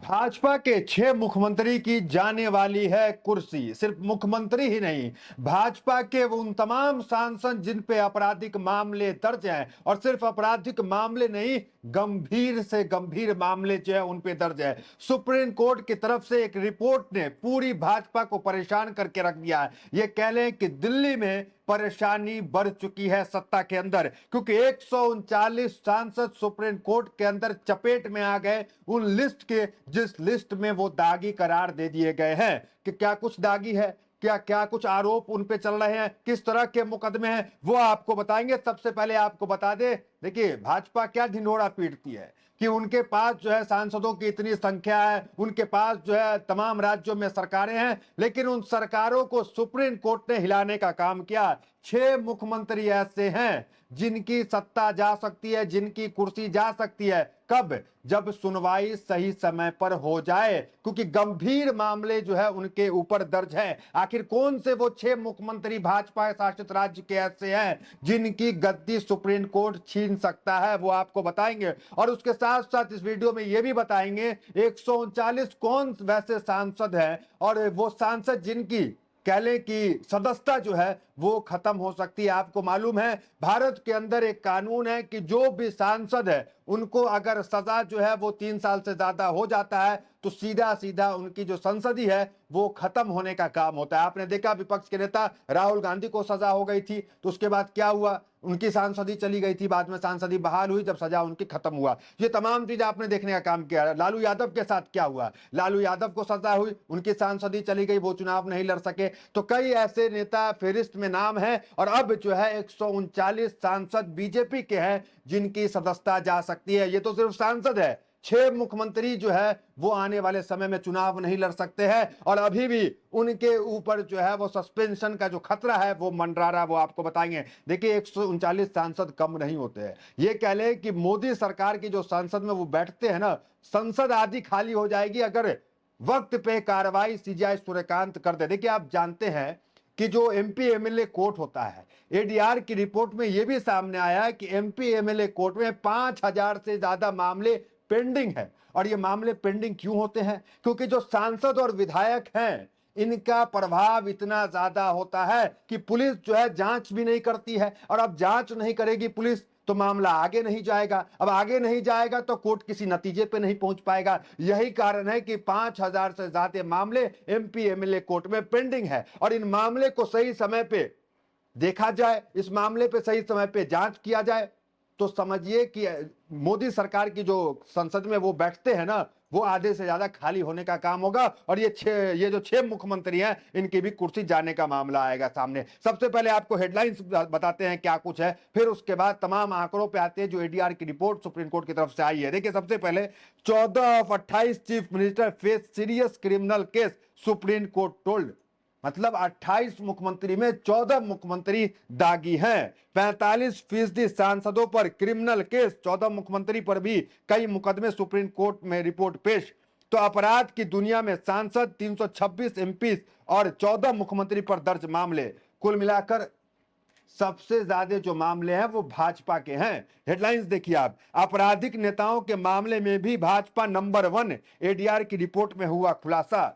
भाजपा के 6 मुख्यमंत्री की जाने वाली है कुर्सी। सिर्फ मुख्यमंत्री ही नहीं, भाजपा के उन तमाम सांसद जिन पे आपराधिक मामले दर्ज हैं, और सिर्फ आपराधिक मामले नहीं, गंभीर से गंभीर मामले जो है उन पे दर्ज है। सुप्रीम कोर्ट की तरफ से एक रिपोर्ट ने पूरी भाजपा को परेशान करके रख दिया है। ये कह लें कि दिल्ली में परेशानी बढ़ चुकी है सत्ता के अंदर, क्योंकि 139 सांसद सुप्रीम कोर्ट के अंदर चपेट में आ गए उन लिस्ट के, जिस लिस्ट में वो दागी करार दे दिए गए हैं। कि क्या कुछ दागी है, क्या क्या कुछ आरोप उन पे चल रहे हैं, किस तरह के मुकदमे हैं, वो आपको बताएंगे। सबसे पहले आपको बता दे, देखिए भाजपा क्या ढिंढोरा पीटती है कि उनके पास जो है सांसदों की इतनी संख्या है, उनके पास जो है तमाम राज्यों में सरकारें हैं, लेकिन उन सरकारों को सुप्रीम कोर्ट ने हिलाने का काम किया। 6 मुख्यमंत्री ऐसे हैं जिनकी सत्ता जा सकती है, जिनकी कुर्सी जा सकती है। कब? जब सुनवाई सही समय पर हो जाए, क्योंकि गंभीर मामले जो है उनके ऊपर दर्ज है। आखिर कौन से वो 6 मुख्यमंत्री भाजपा शासित राज्य के ऐसे हैं जिनकी गद्दी सुप्रीम कोर्ट छीन सकता है, वो आपको बताएंगे। और उसके साथ साथ इस वीडियो में ये भी बताएंगे 139 कौन वैसे सांसद हैं, और वो सांसद जिनकी कह लें कि सदस्यता जो है वो खत्म हो सकती है। आपको मालूम है भारत के अंदर एक कानून है कि जो भी सांसद है उनको अगर सजा जो है वो 3 साल से ज्यादा हो जाता है तो सीधा सीधा उनकी जो संसदी है वो खत्म होने का काम होता है। आपने देखा विपक्ष के नेता राहुल गांधी को सजा हो गई थी, तो उसके बाद क्या हुआ, उनकी सांसदी चली गई थी, बाद में सांसदी बहाल हुई जब सजा उनकी खत्म हुआ। ये तमाम चीज आपने देखने का काम किया। लालू यादव के साथ क्या हुआ, लालू यादव को सजा हुई, उनकी सांसदी चली गई, वो चुनाव नहीं लड़ सके। तो कई ऐसे नेता फेरिस्त में नाम है, और अब जो है 139 सांसद बीजेपी के हैं जिनकी सदस्यता जा सकती है। ये तो सिर्फ सांसद है। 6 मुख्यमंत्री जो है वो आने वाले समय में चुनाव नहीं लड़ सकते हैं, और अभी भी उनके ऊपर जो है वो सस्पेंशन का जो खतरा है वो मंडरा रहा है, वो आपको बताएंगे। देखिए 139 सांसद कम नहीं होते हैं। ये कह ले कि मोदी सरकार की जो संसद में वो बैठते हैं ना, संसद आदि खाली हो जाएगी अगर वक्त पे कार्रवाई सीजीआई सूर्यकांत कर दे। देखिए आप जानते हैं कि जो एमपी एमएलए कोर्ट होता है, एडीआर की रिपोर्ट में यह भी सामने आया है कि एमपी एमएलए कोर्ट में 5000 से ज्यादा मामले पेंडिंग है। और ये मामले पेंडिंग क्यों होते हैं? क्योंकि जो सांसद और विधायक हैं इनका प्रभाव इतना ज्यादा होता है कि पुलिस जो है जांच भी नहीं करती है, और अब जांच नहीं करेगी पुलिस तो मामला आगे नहीं जाएगा। अब आगे नहीं जाएगा तो कोर्ट किसी नतीजे पे नहीं पहुंच पाएगा। यही कारण है कि 5000 से ज्यादा मामले एमपी एमएलए कोर्ट में पेंडिंग है, और इन मामले को सही समय पे देखा जाए, इस मामले पे सही समय पे जांच किया जाए, तो समझिए कि मोदी सरकार की जो संसद में वो बैठते हैं ना, वो आधे से ज्यादा खाली होने का काम होगा। और ये जो 6 मुख्यमंत्री हैं इनकी भी कुर्सी जाने का मामला आएगा सामने। सबसे पहले आपको हेडलाइंस बताते हैं क्या कुछ है, फिर उसके बाद तमाम आंकड़ों पे आते हैं जो एडीआर की रिपोर्ट सुप्रीम कोर्ट की तरफ से आई है। देखिए सबसे पहले 14 of 28 chief minister face serious criminal case, supreme court told. मतलब 28 मुख्यमंत्री में 14 मुख्यमंत्री दागी हैं। 45% सांसदों पर क्रिमिनल केस, 14 मुख्यमंत्री पर भी कई मुकदमे, सुप्रीम कोर्ट में रिपोर्ट पेश। तो अपराध की दुनिया में सांसद, 326 एमपी और 14 मुख्यमंत्री पर दर्ज मामले, कुल मिलाकर सबसे ज्यादा जो मामले हैं वो भाजपा के हैं। हेडलाइंस देखिए आप, आपराधिक नेताओं के मामले में भी भाजपा नंबर 1, एडीआर की रिपोर्ट में हुआ खुलासा।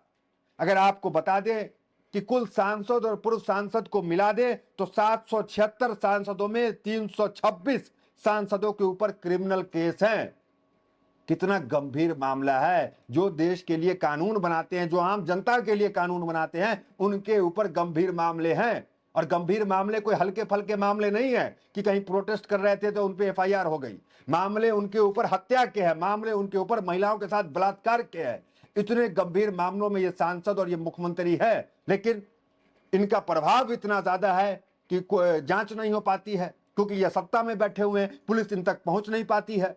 अगर आपको बता दें कि कुल सांसद और पूर्व सांसद को मिला दे तो 776 सांसदों में 326 सांसदों के ऊपर क्रिमिनल केस हैं। कितना गंभीर मामला है। जो देश के लिए कानून बनाते हैं, जो आम जनता के लिए कानून बनाते हैं, उनके ऊपर गंभीर मामले हैं। और गंभीर मामले कोई हल्के फल्के मामले नहीं है कि कहीं प्रोटेस्ट कर रहे थे तो उन पे एफआईआर हो गई। मामले उनके ऊपर हत्या के हैं, मामले उनके ऊपर महिलाओं के साथ बलात्कार के हैं। इतने गंभीर मामलों में ये सांसद और ये मुख्यमंत्री है, लेकिन इनका प्रभाव इतना ज्यादा है कि जांच नहीं हो पाती है, क्योंकि ये सत्ता में बैठे हुए हैं, पुलिस इन तक पहुंच नहीं पाती है।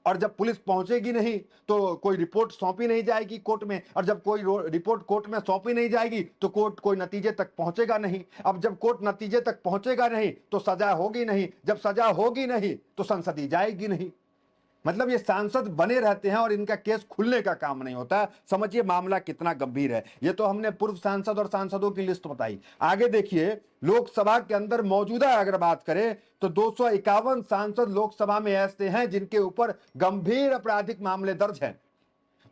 और जब पुलिस पहुंचेगी नहीं तो कोई रिपोर्ट सौंपी नहीं जाएगी कोर्ट में, और जब कोई रिपोर्ट कोर्ट में सौंपी नहीं जाएगी तो कोर्ट कोई नतीजे तक पहुंचेगा नहीं। अब जब कोर्ट नतीजे तक पहुंचेगा नहीं तो सजा होगी नहीं, जब सजा होगी नहीं तो संसदी जाएगी नहीं। मतलब ये सांसद बने रहते हैं और इनका केस खुलने का काम नहीं होता। समझिए मामला कितना गंभीर है। ये तो हमने पूर्व सांसद और सांसदों की लिस्ट बताई। आगे देखिए, लोकसभा के अंदर मौजूदा अगर बात करें तो 251 सांसद लोकसभा में ऐसे हैं जिनके ऊपर गंभीर आपराधिक मामले दर्ज हैं।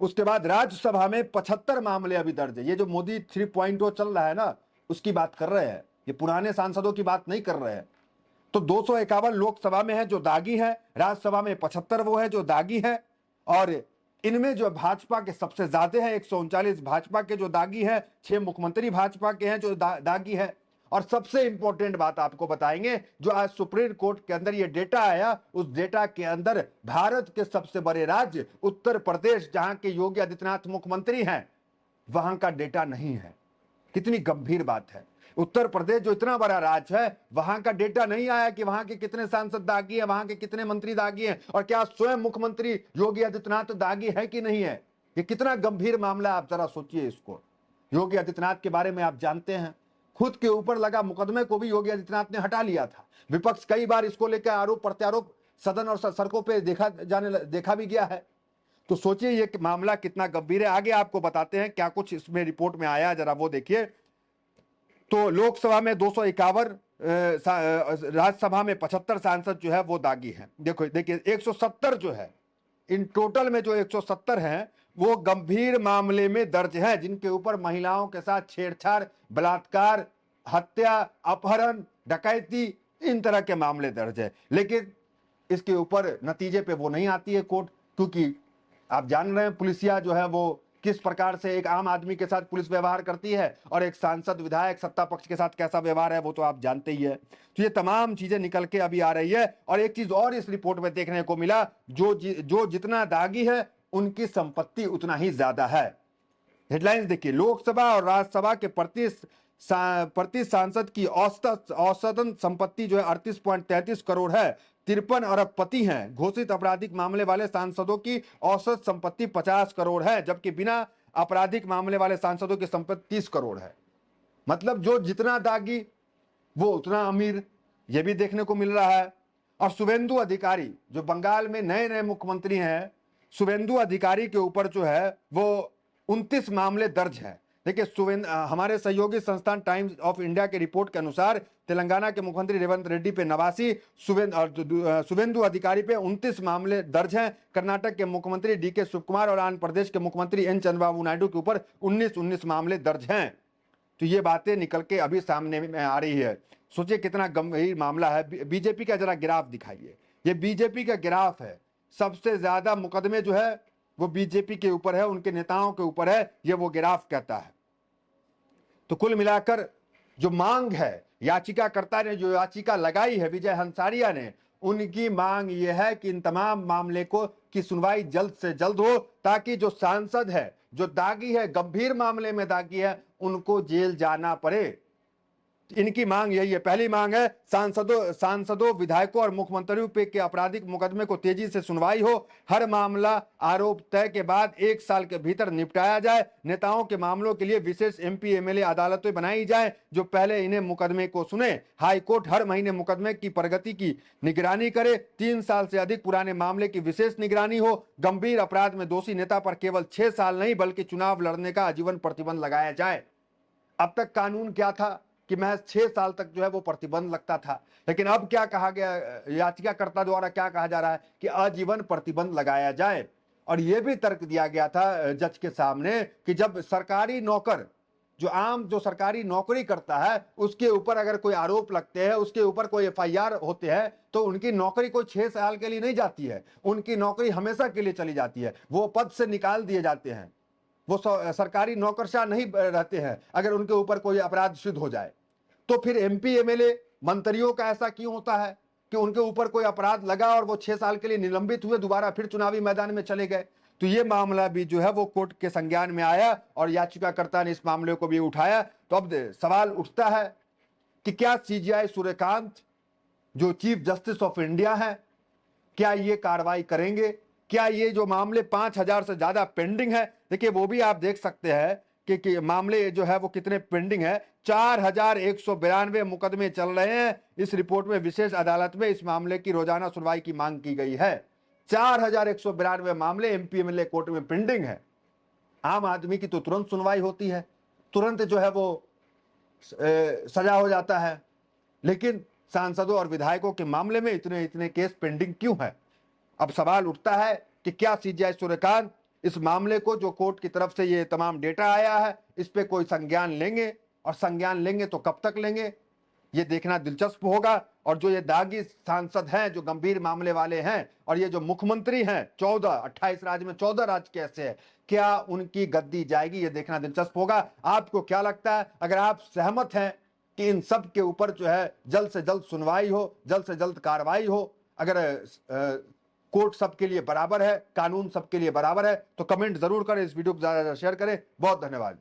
उसके बाद राज्यसभा में 75 मामले अभी दर्ज है। ये जो मोदी 3.0 चल रहा है ना, उसकी बात कर रहे हैं, ये पुराने सांसदों की बात नहीं कर रहे हैं। तो 251 लोकसभा में है जो दागी है, राज्यसभा में 75 वो है जो दागी है, और इनमें जो भाजपा के सबसे ज्यादा है 139 भाजपा के जो दागी है, 6 मुख्यमंत्री भाजपा के हैं जो दागी है। और सबसे इंपॉर्टेंट बात आपको बताएंगे, जो आज सुप्रीम कोर्ट के अंदर ये डेटा आया, उस डेटा के अंदर भारत के सबसे बड़े राज्य उत्तर प्रदेश, जहां के योगी आदित्यनाथ मुख्यमंत्री हैं, वहां का डेटा नहीं है। कितनी गंभीर बात है। उत्तर प्रदेश जो इतना बड़ा राज्य है, वहां का डेटा नहीं आया कि वहां के कितने सांसद दागी है, वहां के कितने मंत्री दागी हैं, और क्या स्वयं मुख्यमंत्री योगी आदित्यनाथ दागी है कि नहीं है। ये कितना गंभीर मामला है, आप जरा सोचिए इसको। योगी आदित्यनाथ के बारे में आप जानते हैं, खुद के ऊपर लगा मुकदमे को भी योगी आदित्यनाथ ने हटा लिया था। विपक्ष कई बार इसको लेकर आरोप प्रत्यारोप सदन और सड़कों पर देखा भी गया है। तो सोचिए ये मामला कितना गंभीर है। आगे आपको बताते हैं क्या कुछ इसमें रिपोर्ट में आया, जरा वो देखिए। तो लोकसभा में 251, राज्यसभा में 75 सांसद जो है वो दागी हैं। देखिए 170 जो है, इन टोटल में जो 170 हैं वो गंभीर मामले में दर्ज हैं, जिनके ऊपर महिलाओं के साथ छेड़छाड़, बलात्कार, हत्या, अपहरण, डकैती, इन तरह के मामले दर्ज है। लेकिन इसके ऊपर नतीजे पे वो नहीं आती है कोर्ट, क्योंकि आप जान रहे हैं पुलिसिया जो है वो किस प्रकार से एक आम आदमी के साथ पुलिस व्यवहार करती है, और एक सांसद विधायक सत्ता पक्ष के साथ कैसा व्यवहार है वो तो आप जानते ही है। तो ये तमाम चीजें निकल के अभी आ रही है। और एक चीज और इस रिपोर्ट में देखने को मिला, जो जितना दागी है उनकी संपत्ति उतना ही ज्यादा है। हेडलाइंस देखिए, लोकसभा और राज्यसभा के प्रति सांसद की औसतन संपत्ति जो है 38.33 करोड़ है। 53 अरबपति हैं। घोषित आपराधिक मामले वाले सांसदों की औसत संपत्ति 50 करोड़ है, जबकि बिना आपराधिक मामले वाले सांसदों की संपत्ति 30 करोड़ है। मतलब जो जितना दागी वो उतना अमीर, यह भी देखने को मिल रहा है। और शुभेंदु अधिकारी जो बंगाल में नए नए मुख्यमंत्री हैं, शुभेंदु अधिकारी के ऊपर जो है वो 29 मामले दर्ज हैं। देखिए हमारे सहयोगी संस्थान टाइम्स ऑफ इंडिया के रिपोर्ट के अनुसार तेलंगाना के मुख्यमंत्री रेवंत रेड्डी पे 89, शुभेंदु अधिकारी पे 29 मामले दर्ज हैं। कर्नाटक के मुख्यमंत्री डीके शिवकुमार और आंध्र प्रदेश के मुख्यमंत्री एन चंद्रबाबू नायडू के ऊपर 19 मामले दर्ज हैं। तो ये बातें निकल के अभी सामने में आ रही है। सोचिए कितना गंभीर मामला है। बीजेपी का जरा ग्राफ दिखाइए, ये बीजेपी का ग्राफ है। सबसे ज्यादा मुकदमे जो है वो बीजेपी के ऊपर है, उनके नेताओं के ऊपर है, ये वो ग्राफ कहता है। तो कुल मिलाकर जो मांग है, याचिकाकर्ता ने जो याचिका लगाई है विजय हंसारिया ने, उनकी मांग यह है कि इन तमाम मामले की सुनवाई जल्द से जल्द हो, ताकि जो सांसद है, जो दागी है, गंभीर मामले में दागी है, उनको जेल जाना पड़े। इनकी मांग यही है। पहली मांग है सांसदों, विधायकों और मुख्यमंत्रियों पे के आपराधिक मुकदमे को तेजी से सुनवाई हो। हर मामला आरोप तय के बाद 1 साल के भीतर निपटाया जाए। नेताओं के मामलों के लिए विशेष एमपी एमएलए अदालतें बनाई जाए जो पहले इन्हें मुकदमे को सुने। हाईकोर्ट हर महीने मुकदमे की प्रगति की निगरानी करे। 3 साल से अधिक पुराने मामले की विशेष निगरानी हो। गंभीर अपराध में दोषी नेता पर केवल 6 साल नहीं बल्कि चुनाव लड़ने का आजीवन प्रतिबंध लगाया जाए। अब तक कानून क्या था कि महज 6 साल तक जो है वो प्रतिबंध लगता था, लेकिन अब क्या कहा गया, याचिकाकर्ता द्वारा क्या कहा जा रहा है कि आजीवन प्रतिबंध लगाया जाए। और यह भी तर्क दिया गया था जज के सामने कि जब सरकारी नौकर, जो सरकारी नौकरी करता है, उसके ऊपर अगर कोई आरोप लगते हैं, उसके ऊपर कोई एफआईआर होते हैं, तो उनकी नौकरी कोई 6 साल के लिए नहीं जाती है, उनकी नौकरी हमेशा के लिए चली जाती है। वो पद से निकाल दिए जाते हैं, वो सरकारी नौकरशाह नहीं रहते हैं अगर उनके ऊपर कोई अपराध सिद्ध हो जाए। तो फिर एमपी एमएलए मंत्रियों का ऐसा क्यों होता है कि उनके ऊपर कोई अपराध लगा और वो 6 साल के लिए निलंबित हुए, दोबारा फिर चुनावी मैदान में चले गए। तो ये मामला भी जो है वो कोर्ट के संज्ञान में आया और याचिकाकर्ता ने इस मामले को भी उठाया। तो अब सवाल उठता है कि क्या सीजीआई सूर्यकांत जो चीफ जस्टिस ऑफ इंडिया है, क्या ये कार्रवाई करेंगे? क्या ये जो मामले 5000 से ज्यादा पेंडिंग है, देखिए वो भी आप देख सकते हैं कि मामले जो है वो कितने पेंडिंग है। 4192 मुकदमे चल रहे हैं। इस रिपोर्ट में विशेष अदालत में इस मामले की रोजाना सुनवाई की मांग की गई है। 4192 मामले एमपी एमएलए कोर्ट में पेंडिंग है। आम आदमी की तो तुरंत सुनवाई होती है, तुरंत जो है वो सजा हो जाता है, लेकिन सांसदों और विधायकों के मामले में इतने केस पेंडिंग क्यों है? अब सवाल उठता है कि क्या सीजीआई सूर्यकांत इस मामले को, जो कोर्ट की तरफ से ये तमाम डेटा आया है, इस पे कोई संज्ञान लेंगे, और संज्ञान लेंगे तो कब तक लेंगे, ये देखना दिलचस्प होगा। और जो ये दागी सांसद हैं, जो गंभीर मामले वाले हैं, और ये जो मुख्यमंत्री हैं, 28 राज्य में 14 राज्य कैसे है, क्या उनकी गद्दी जाएगी, ये देखना दिलचस्प होगा। आपको क्या लगता है? अगर आप सहमत हैं कि इन सब के ऊपर जो है जल्द से जल्द सुनवाई हो, जल्द से जल्द कार्रवाई हो, अगर कोर्ट सबके लिए बराबर है, कानून सबके लिए बराबर है, तो कमेंट जरूर करें, इस वीडियो को ज्यादा शेयर करें। बहुत धन्यवाद।